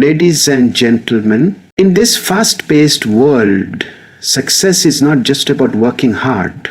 Ladies and gentlemen, in this fast-paced world, success is not just about working hard.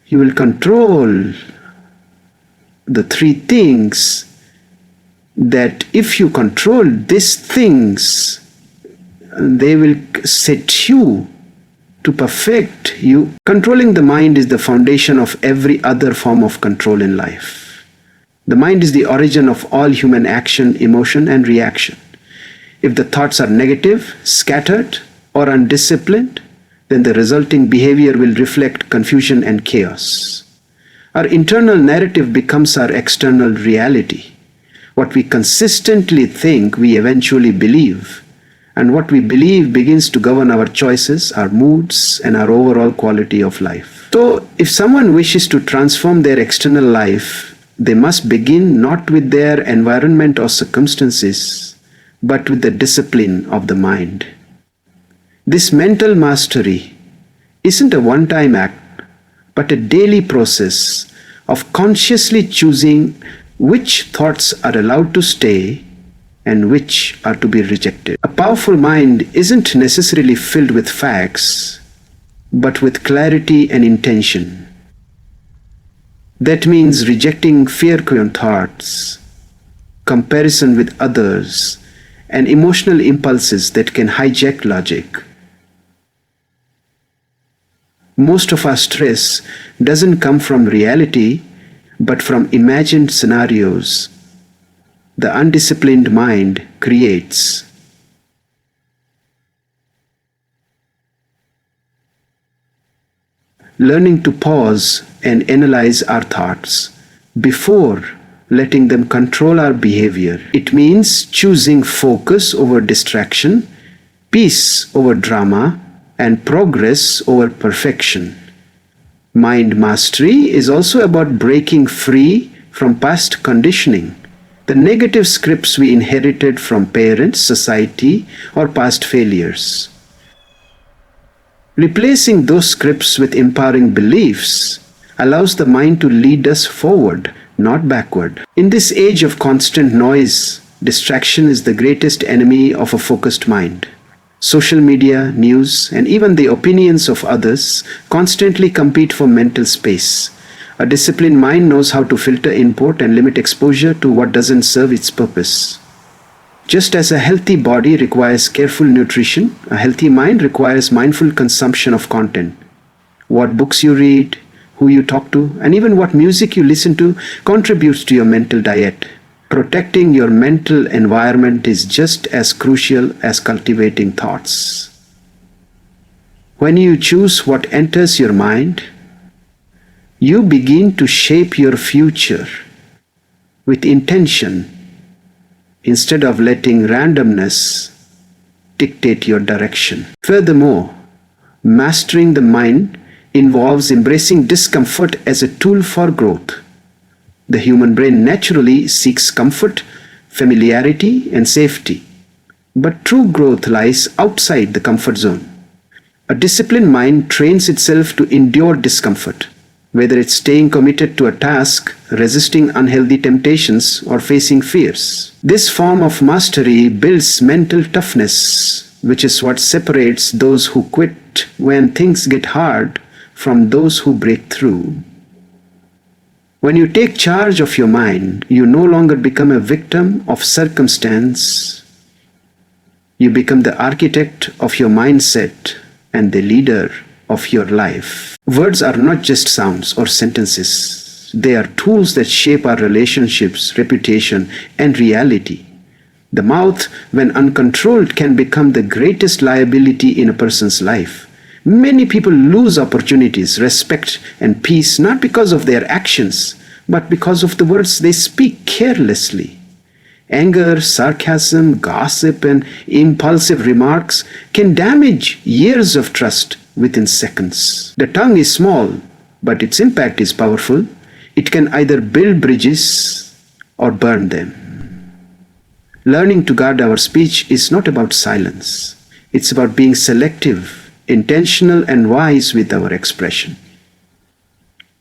You will control the three things that if you control these things, they will set you to perfect you. Controlling the mind is the foundation of every other form of control in life. The mind is the origin of all human action, emotion, and reaction. If the thoughts are negative, scattered, or undisciplined, then the resulting behavior will reflect confusion and chaos. Our internal narrative becomes our external reality. What we consistently think, we eventually believe. And what we believe begins to govern our choices, our moods, and our overall quality of life. So, if someone wishes to transform their external life, they must begin not with their environment or circumstances, but with the discipline of the mind. This mental mastery isn't a one-time act, but a daily process of consciously choosing which thoughts are allowed to stay and which are to be rejected. A powerful mind isn't necessarily filled with facts, but with clarity and intention. That means rejecting fear-driven thoughts, comparison with others, and emotional impulses that can hijack logic. Most of our stress doesn't come from reality, but from imagined scenarios the undisciplined mind creates. Learning to pause and analyze our thoughts before letting them control our behavior. It means choosing focus over distraction, peace over drama, and progress over perfection. Mind mastery is also about breaking free from past conditioning, the negative scripts we inherited from parents, society, or past failures. Replacing those scripts with empowering beliefs allows the mind to lead us forward, not backward. In this age of constant noise, distraction is the greatest enemy of a focused mind. Social media, news, and even the opinions of others constantly compete for mental space. A disciplined mind knows how to filter input and limit exposure to what doesn't serve its purpose. Just as a healthy body requires careful nutrition, a healthy mind requires mindful consumption of content. What books you read, who you talk to, and even what music you listen to contributes to your mental diet. Protecting your mental environment is just as crucial as cultivating thoughts. When you choose what enters your mind, you begin to shape your future with intention instead of letting randomness dictate your direction. Furthermore, mastering the mind involves embracing discomfort as a tool for growth. The human brain naturally seeks comfort, familiarity, and safety. But true growth lies outside the comfort zone. A disciplined mind trains itself to endure discomfort, whether it's staying committed to a task, resisting unhealthy temptations, or facing fears. This form of mastery builds mental toughness, which is what separates those who quit when things get hard from those who break through. When you take charge of your mind, you no longer become a victim of circumstance. You become the architect of your mindset and the leader of your life. Words are not just sounds or sentences. They are tools that shape our relationships, reputation, and reality. The mouth, when uncontrolled, can become the greatest liability in a person's life. Many people lose opportunities, respect, and peace not because of their actions, but because of the words they speak carelessly. Anger, sarcasm, gossip, and impulsive remarks can damage years of trust within seconds. The tongue is small, but its impact is powerful. It can either build bridges or burn them. Learning to guard our speech is not about silence. It's about being selective, intentional, and wise with our expression.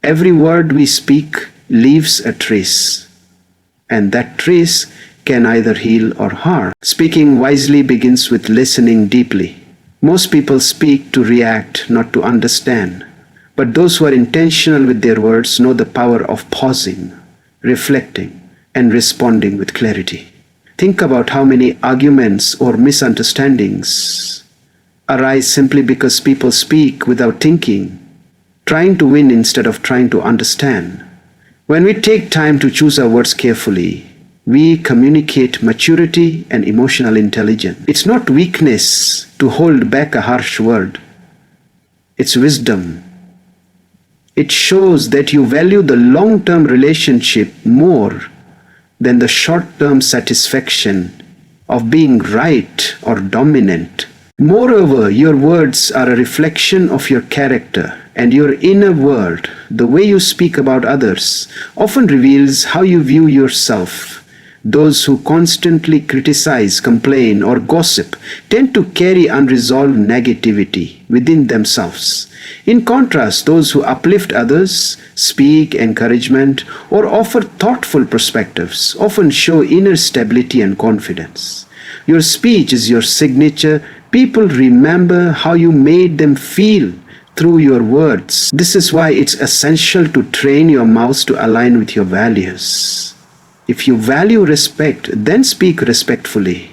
Every word we speak leaves a trace, and that trace can either heal or harm. Speaking wisely begins with listening deeply. Most people speak to react, not to understand. But those who are intentional with their words know the power of pausing, reflecting, and responding with clarity. Think about how many arguments or misunderstandings arise simply because people speak without thinking, trying to win instead of trying to understand. When we take time to choose our words carefully, we communicate maturity and emotional intelligence. It's not weakness to hold back a harsh word. It's wisdom. It shows that you value the long-term relationship more than the short-term satisfaction of being right or dominant. Moreover, your words are a reflection of your character, and your inner world, the way you speak about others, often reveals how you view yourself. Those who constantly criticize, complain, or gossip tend to carry unresolved negativity within themselves. In contrast, those who uplift others, speak encouragement, or offer thoughtful perspectives often show inner stability and confidence. Your speech is your signature. People remember how you made them feel through your words. This is why it's essential to train your mouth to align with your values. If you value respect, then speak respectfully.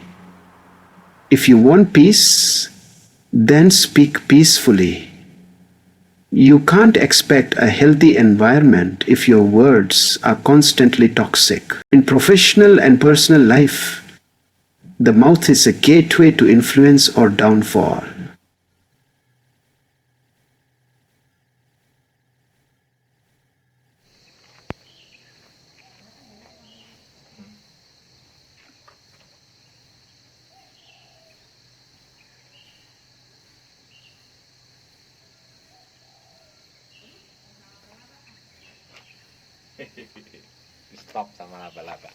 If you want peace, then speak peacefully. You can't expect a healthy environment if your words are constantly toxic. In professional and personal life, the mouth is a gateway to influence or downfall. Stop sama laba-laba.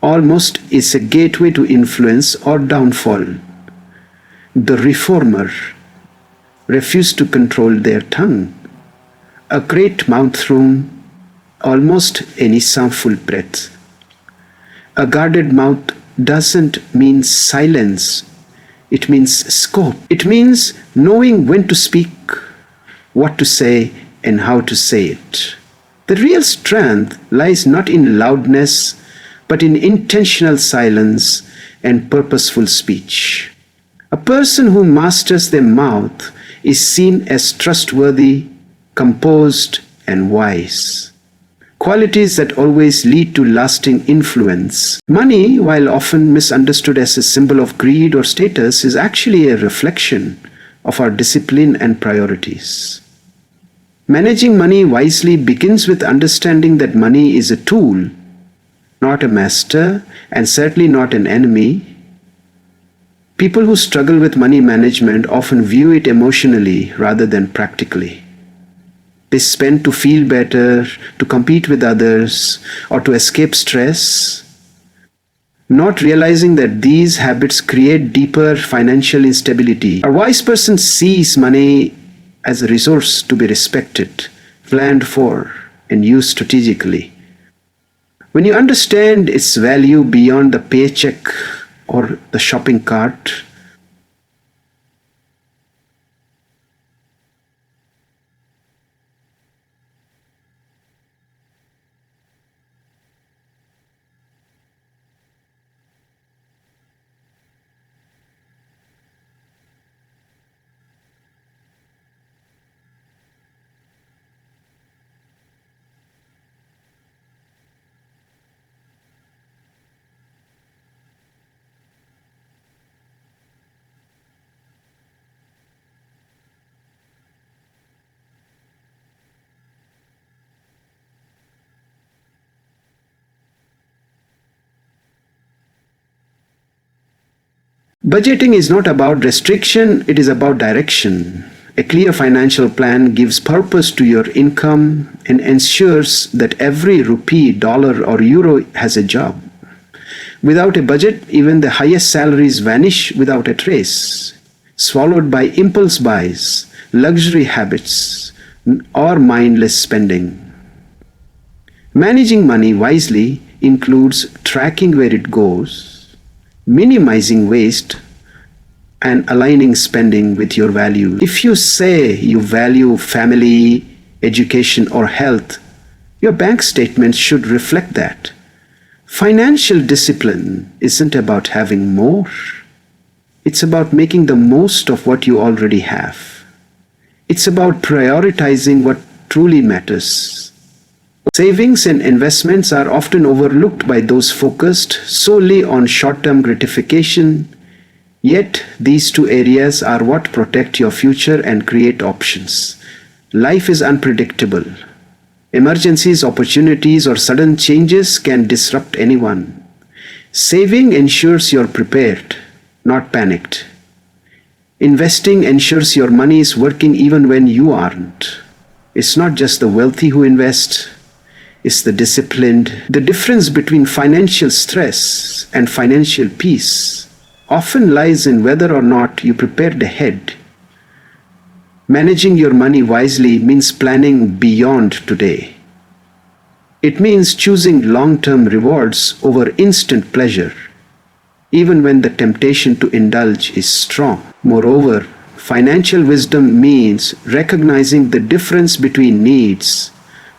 Almost is a gateway to influence or downfall. The reformer refused to control their tongue. A great mouth from almost any harmful breath. A guarded mouth doesn't mean silence, it means scope. It means knowing when to speak, what to say, and how to say it. The real strength lies not in loudness, but in intentional silence and purposeful speech. A person who masters their mouth is seen as trustworthy, composed, and wise. Qualities that always lead to lasting influence. Money, while often misunderstood as a symbol of greed or status, is actually a reflection of our discipline and priorities. Managing money wisely begins with understanding that money is a tool, not a master, and certainly not an enemy. People who struggle with money management often view it emotionally rather than practically. They spend to feel better, to compete with others, or to escape stress, not realizing that these habits create deeper financial instability. A wise person sees money as a resource to be respected, planned for, and used strategically. When you understand its value beyond the paycheck or the shopping cart, Budgeting is not about restriction, it is about direction. A clear financial plan gives purpose to your income and ensures that every rupee, dollar, or euro has a job. Without a budget, even the highest salaries vanish without a trace, swallowed by impulse buys, luxury habits, or mindless spending. Managing money wisely includes tracking where it goes, minimizing waste, and aligning spending with your values. If you say you value family, education, or health, your bank statements should reflect that. Financial discipline isn't about having more. It's about making the most of what you already have. It's about prioritizing what truly matters. Savings and investments are often overlooked by those focused solely on short-term gratification. Yet, these two areas are what protect your future and create options. Life is unpredictable. Emergencies, opportunities, or sudden changes can disrupt anyone. Saving ensures you're prepared, not panicked. Investing ensures your money is working even when you aren't. It's not just the wealthy who invest, it's the disciplined. The difference between financial stress and financial peace often lies in whether or not you prepared ahead. Managing your money wisely means planning beyond today. It means choosing long-term rewards over instant pleasure, even when the temptation to indulge is strong. Moreover, financial wisdom means recognizing the difference between needs,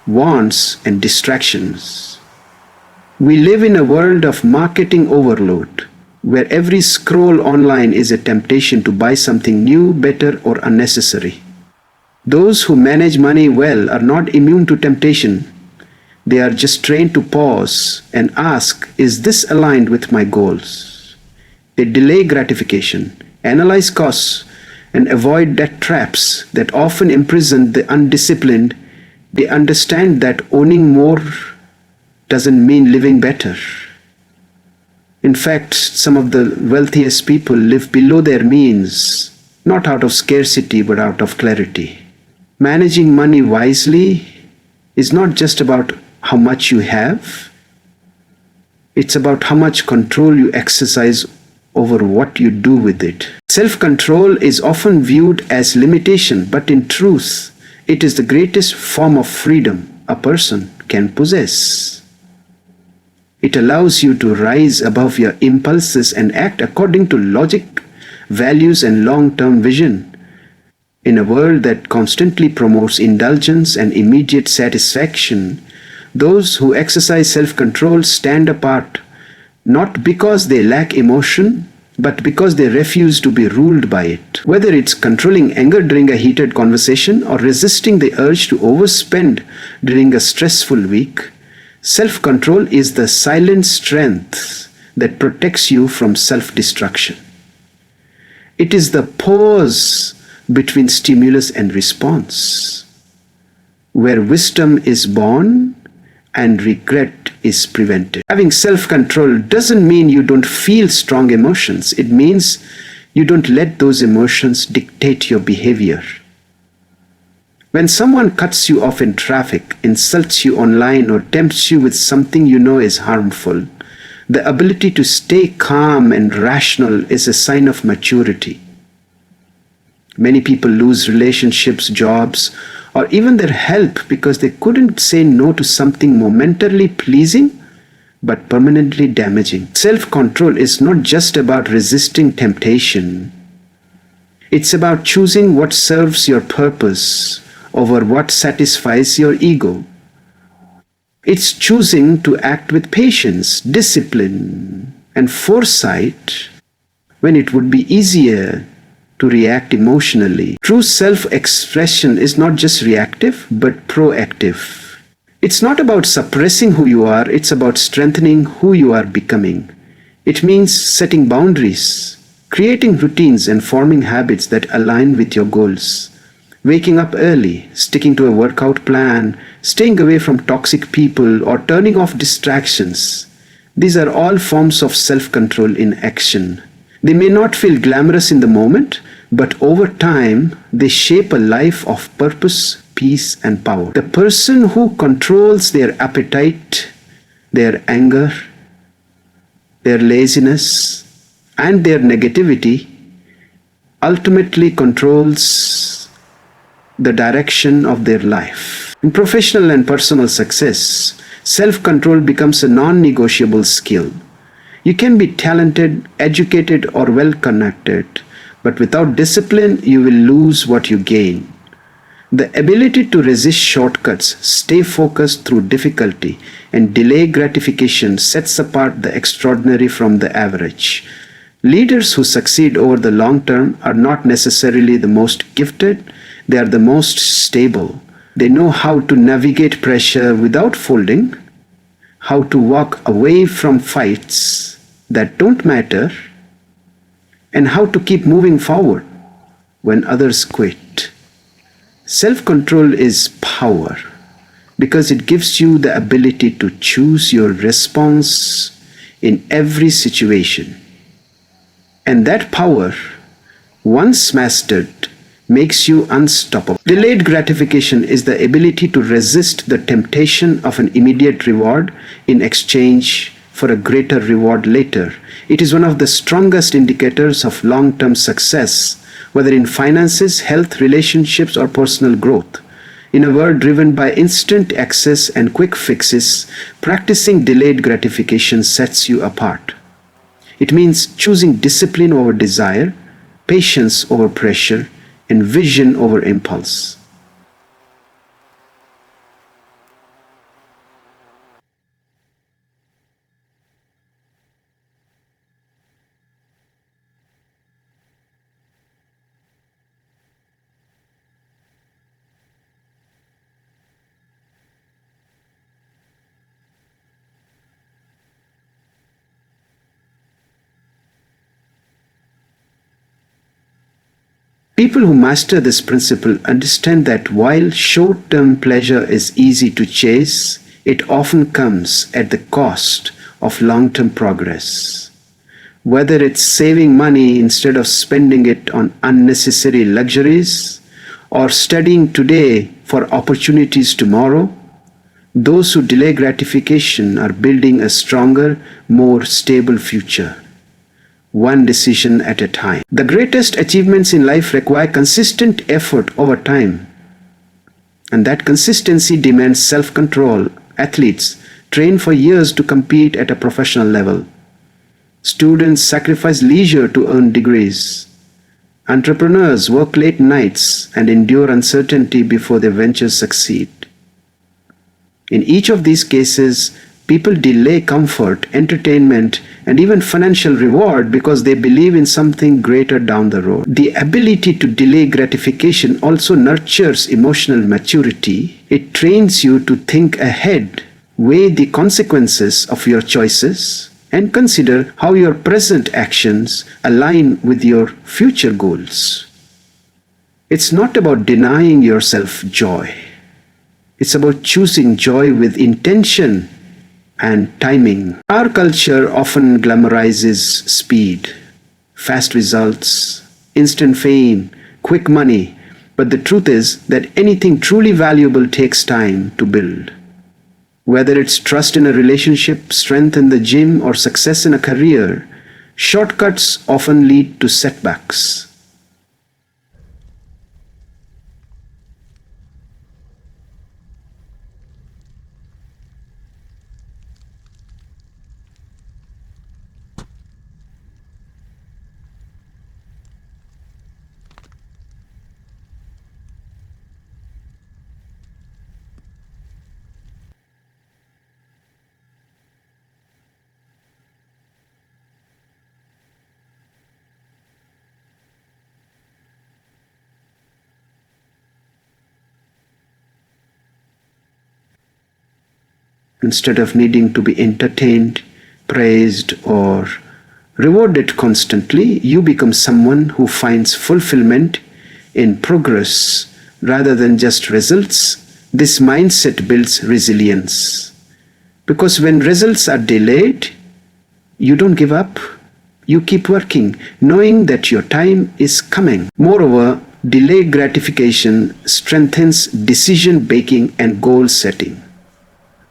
wants, and distractions. We live in a world of marketing overload, where every scroll online is a temptation to buy something new, better, or unnecessary. Those who manage money well are not immune to temptation. They are just trained to pause and ask, is this aligned with my goals? They delay gratification, analyze costs, and avoid debt traps that often imprison the undisciplined. They understand that owning more doesn't mean living better. In fact, some of the wealthiest people live below their means, not out of scarcity but out of clarity. Managing money wisely is not just about how much you have, it's about how much control you exercise over what you do with it. Self-control is often viewed as limitation, but in truth, it is the greatest form of freedom a person can possess. It allows you to rise above your impulses and act according to logic, values, and long-term vision. In a world that constantly promotes indulgence and immediate satisfaction, those who exercise self-control stand apart, not because they lack emotion, but because they refuse to be ruled by it. Whether it's controlling anger during a heated conversation or resisting the urge to overspend during a stressful week, self-control is the silent strength that protects you from self-destruction. It is the pause between stimulus and response, where wisdom is born and regret is prevented. Having self-control doesn't mean you don't feel strong emotions. It means you don't let those emotions dictate your behavior. When someone cuts you off in traffic, insults you online, or tempts you with something you know is harmful, the ability to stay calm and rational is a sign of maturity. Many people lose relationships, jobs, or even their health because they couldn't say no to something momentarily pleasing but permanently damaging. Self-control is not just about resisting temptation. It's about choosing what serves your purpose over what satisfies your ego. It's choosing to act with patience, discipline, and foresight when it would be easier to react emotionally. True self-expression is not just reactive, but proactive. It's not about suppressing who you are, it's about strengthening who you are becoming. It means setting boundaries, creating routines, and forming habits that align with your goals. Waking up early, sticking to a workout plan, staying away from toxic people, or turning off distractions. These are all forms of self-control in action. They may not feel glamorous in the moment, but over time, they shape a life of purpose, peace, and power. The person who controls their appetite, their anger, their laziness, and their negativity ultimately controls the direction of their life. In professional and personal success, self-control becomes a non-negotiable skill. You can be talented, educated, or well-connected, but without discipline, you will lose what you gain. The ability to resist shortcuts, stay focused through difficulty, and delay gratification sets apart the extraordinary from the average. Leaders who succeed over the long term are not necessarily the most gifted, they are the most stable. They know how to navigate pressure without folding, how to walk away from fights that don't matter, and how to keep moving forward when others quit. Self-control is power because it gives you the ability to choose your response in every situation. And that power, once mastered, makes you unstoppable. Delayed gratification is the ability to resist the temptation of an immediate reward in exchange for a greater reward later. It is one of the strongest indicators of long-term success, whether in finances, health, relationships, or personal growth. In a world driven by instant access and quick fixes, practicing delayed gratification sets you apart. It means choosing discipline over desire, patience over pressure, and vision over impulse. People who master this principle understand that while short-term pleasure is easy to chase, it often comes at the cost of long-term progress. Whether it's saving money instead of spending it on unnecessary luxuries, or studying today for opportunities tomorrow, those who delay gratification are building a stronger, more stable future, one decision at a time. The greatest achievements in life require consistent effort over time, and that consistency demands self-control. Athletes train for years to compete at a professional level. Students sacrifice leisure to earn degrees. Entrepreneurs work late nights and endure uncertainty before their ventures succeed. In each of these cases, people delay comfort, entertainment, and even financial reward because they believe in something greater down the road. The ability to delay gratification also nurtures emotional maturity. It trains you to think ahead, weigh the consequences of your choices, and consider how your present actions align with your future goals. It's not about denying yourself joy. It's about choosing joy with intention and timing. Our culture often glamorizes speed, fast results, instant fame, quick money, but the truth is that anything truly valuable takes time to build. Whether it's trust in a relationship, strength in the gym, or success in a career, shortcuts often lead to setbacks. Instead of needing to be entertained, praised, or rewarded constantly, you become someone who finds fulfillment in progress rather than just results. This mindset builds resilience. Because when results are delayed, you don't give up, You keep working, knowing that your time is coming. Moreover, delayed gratification strengthens decision making and goal setting.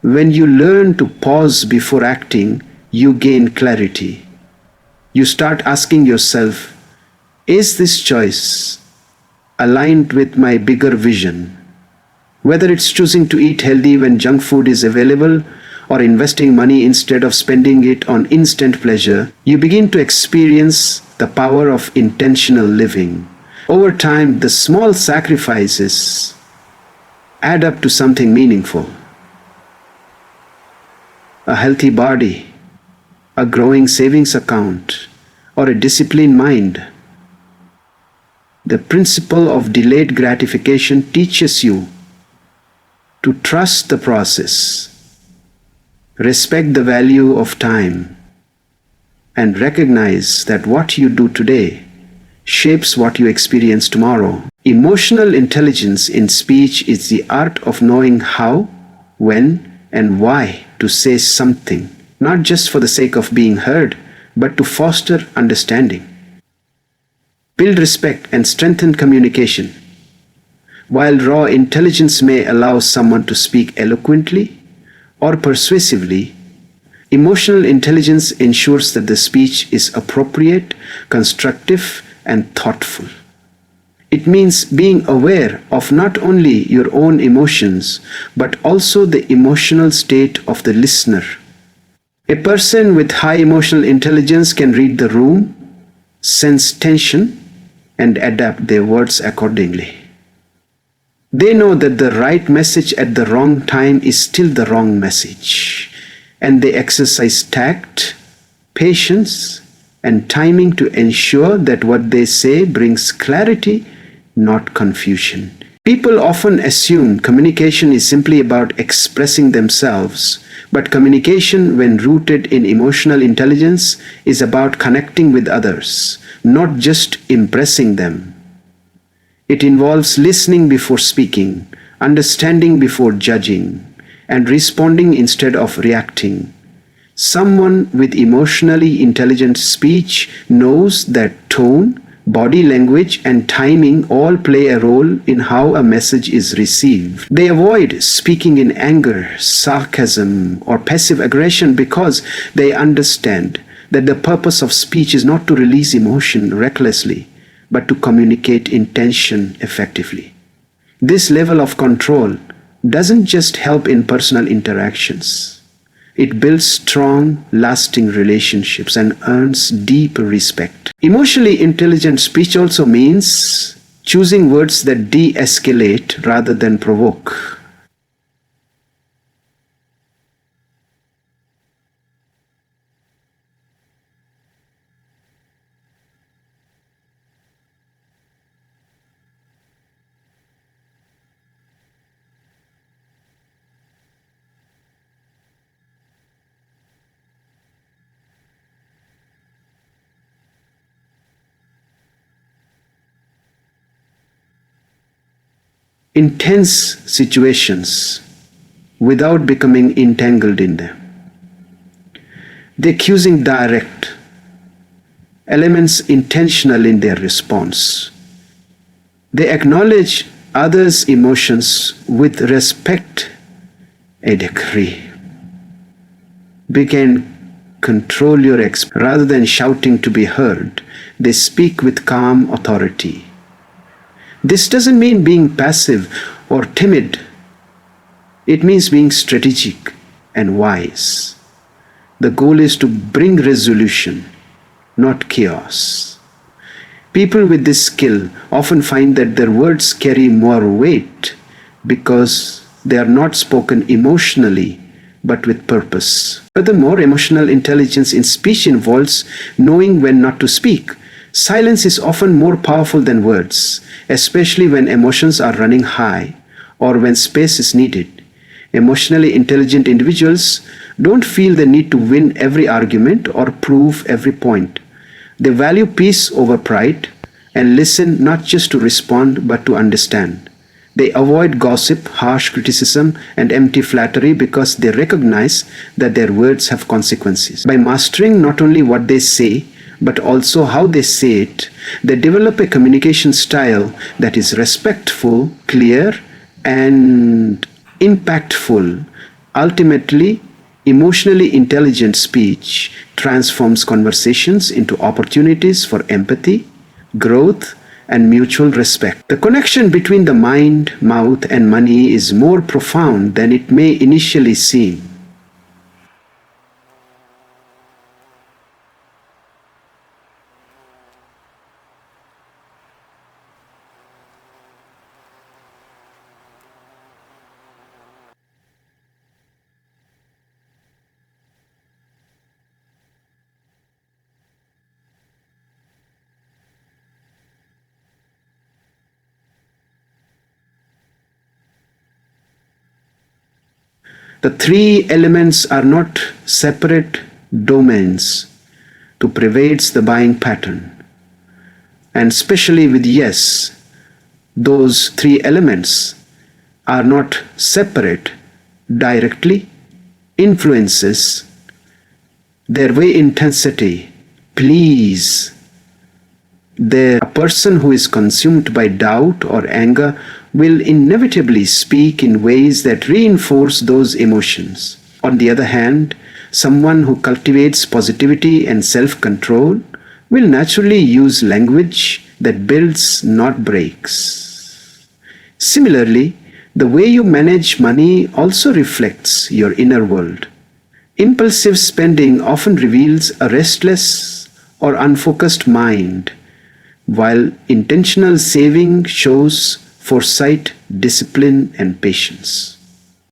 When you learn to pause before acting, you gain clarity. You start asking yourself, is this choice aligned with my bigger vision? Whether it's choosing to eat healthy when junk food is available or investing money instead of spending it on instant pleasure, you begin to experience the power of intentional living. Over time, the small sacrifices add up to something meaningful. A healthy body, a growing savings account, or a disciplined mind. The principle of delayed gratification teaches you to trust the process, respect the value of time, and recognize that what you do today shapes what you experience tomorrow. Emotional intelligence in speech is the art of knowing how, when, and why to say something, not just for the sake of being heard, but to foster understanding, build respect, and strengthen communication. While raw intelligence may allow someone to speak eloquently or persuasively, emotional intelligence ensures that the speech is appropriate, constructive, and thoughtful. It means being aware of not only your own emotions, but also the emotional state of the listener. A person with high emotional intelligence can read the room, sense tension, and adapt their words accordingly. They know that the right message at the wrong time is still the wrong message, and they exercise tact, patience, and timing to ensure that what they say brings clarity, not confusion. People often assume communication is simply about expressing themselves, but communication, when rooted in emotional intelligence, is about connecting with others, not just impressing them. It involves listening before speaking, understanding before judging, and responding instead of reacting. Someone with emotionally intelligent speech knows that tone, body language, and timing all play a role in how a message is received. They avoid speaking in anger, sarcasm, or passive aggression because they understand that the purpose of speech is not to release emotion recklessly, but to communicate intention effectively. This level of control doesn't just help in personal interactions. It builds strong, lasting relationships and earns deep respect. Emotionally intelligent speech also means choosing words that de-escalate rather than provoke. Intense situations without becoming entangled in them. The accusing direct, elements intentional in their response. They acknowledge others' emotions with respect, a degree. Begin control your rather than shouting to be heard. They speak with calm authority. This doesn't mean being passive or timid. It means being strategic and wise. The goal is to bring resolution, not chaos. People with this skill often find that their words carry more weight because they are not spoken emotionally but with purpose. Furthermore, emotional intelligence in speech involves knowing when not to speak. Silence is often more powerful than words, especially when emotions are running high or when space is needed. Emotionally intelligent individuals don't feel the need to win every argument or prove every point. They value peace over pride and listen not just to respond but to understand. They avoid gossip, harsh criticism, and empty flattery because they recognize that their words have consequences. By mastering not only what they say, but also how they say it. They develop a communication style that is respectful, clear, and impactful. Ultimately, emotionally intelligent speech transforms conversations into opportunities for empathy, growth, and mutual respect. The connection between the mind, mouth, and money is more profound than it may initially seem. The three elements are not separate domains to pervades the buying pattern. And especially with yes, those three elements are not separate directly, influences their way intensity. Please, a person who is consumed by doubt or anger will inevitably speak in ways that reinforce those emotions. On the other hand, someone who cultivates positivity and self-control will naturally use language that builds, not breaks. Similarly, the way you manage money also reflects your inner world. Impulsive spending often reveals a restless or unfocused mind, while intentional saving shows foresight, discipline, and patience.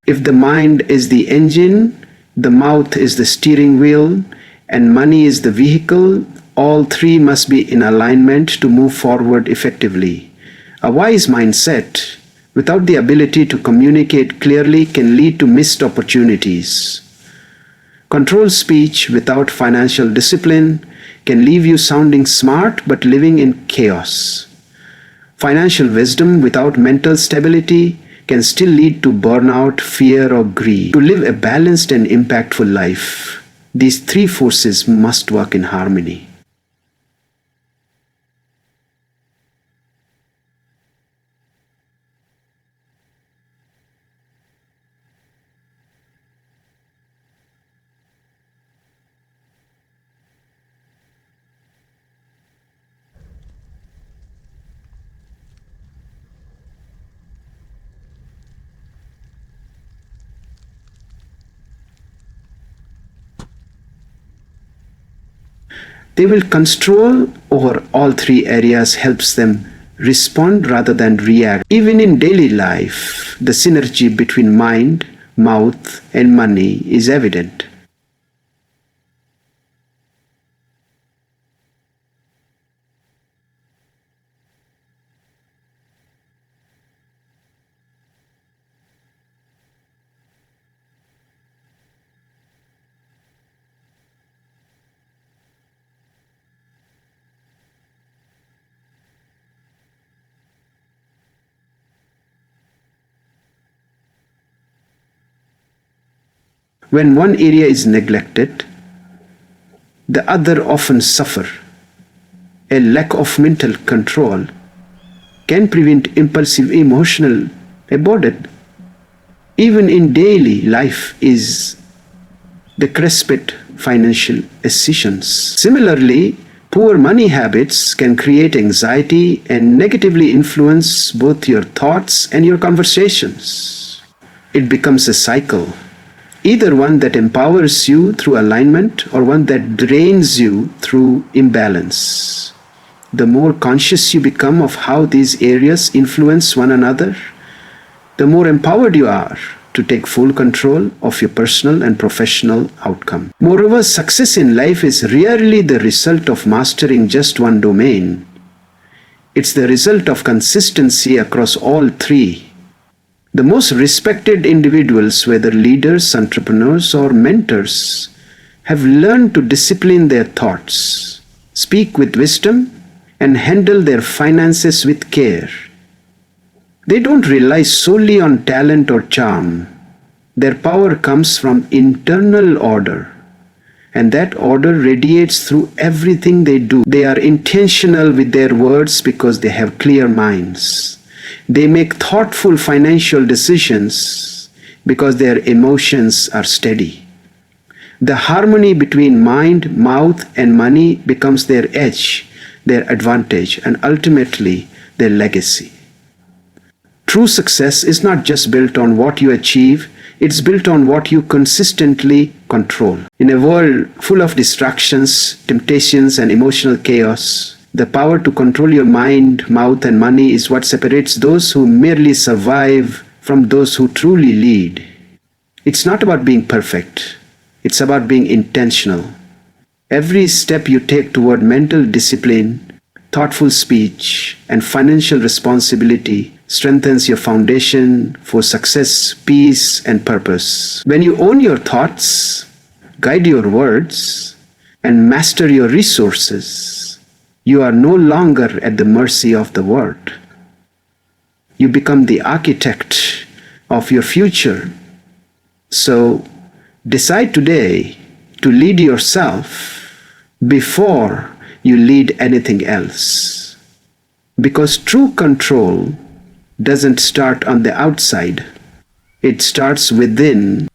If the mind is the engine, the mouth is the steering wheel, and money is the vehicle, all three must be in alignment to move forward effectively. A wise mindset, without the ability to communicate clearly, can lead to missed opportunities. Controlled speech without financial discipline can leave you sounding smart but living in chaos. Financial wisdom without mental stability can still lead to burnout, fear, or greed. To live a balanced and impactful life, these three forces must work in harmony. They will control over all three areas helps them respond rather than react. Even in daily life, the synergy between mind, mouth, and money is evident. When one area is neglected, the other often suffer. A lack of mental control can prevent impulsive emotional abandon. Even in daily life is the crescent financial decisions. Similarly, poor money habits can create anxiety and negatively influence both your thoughts and your conversations. It becomes a cycle, either one that empowers you through alignment or one that drains you through imbalance. The more conscious you become of how these areas influence one another, the more empowered you are to take full control of your personal and professional outcome. Moreover, success in life is rarely the result of mastering just one domain. It's the result of consistency across all three. The most respected individuals, whether leaders, entrepreneurs, or mentors, have learned to discipline their thoughts, speak with wisdom, and handle their finances with care. They don't rely solely on talent or charm. Their power comes from internal order, And that order radiates through everything they do. They are intentional with their words because they have clear minds. They make thoughtful financial decisions because their emotions are steady. The harmony between mind, mouth, and money becomes their edge, their advantage, and ultimately their legacy. True success is not just built on what you achieve, it's built on what you consistently control. In a world full of distractions, temptations, and emotional chaos, the power to control your mind, mouth, and money is what separates those who merely survive from those who truly lead. It's not about being perfect, it's about being intentional. Every step you take toward mental discipline, thoughtful speech, and financial responsibility strengthens your foundation for success, peace, and purpose. When you own your thoughts, guide your words, and master your resources, you are no longer at the mercy of the world. You become the architect of your future. So, decide today to lead yourself before you lead anything else. Because true control doesn't start on the outside. It starts within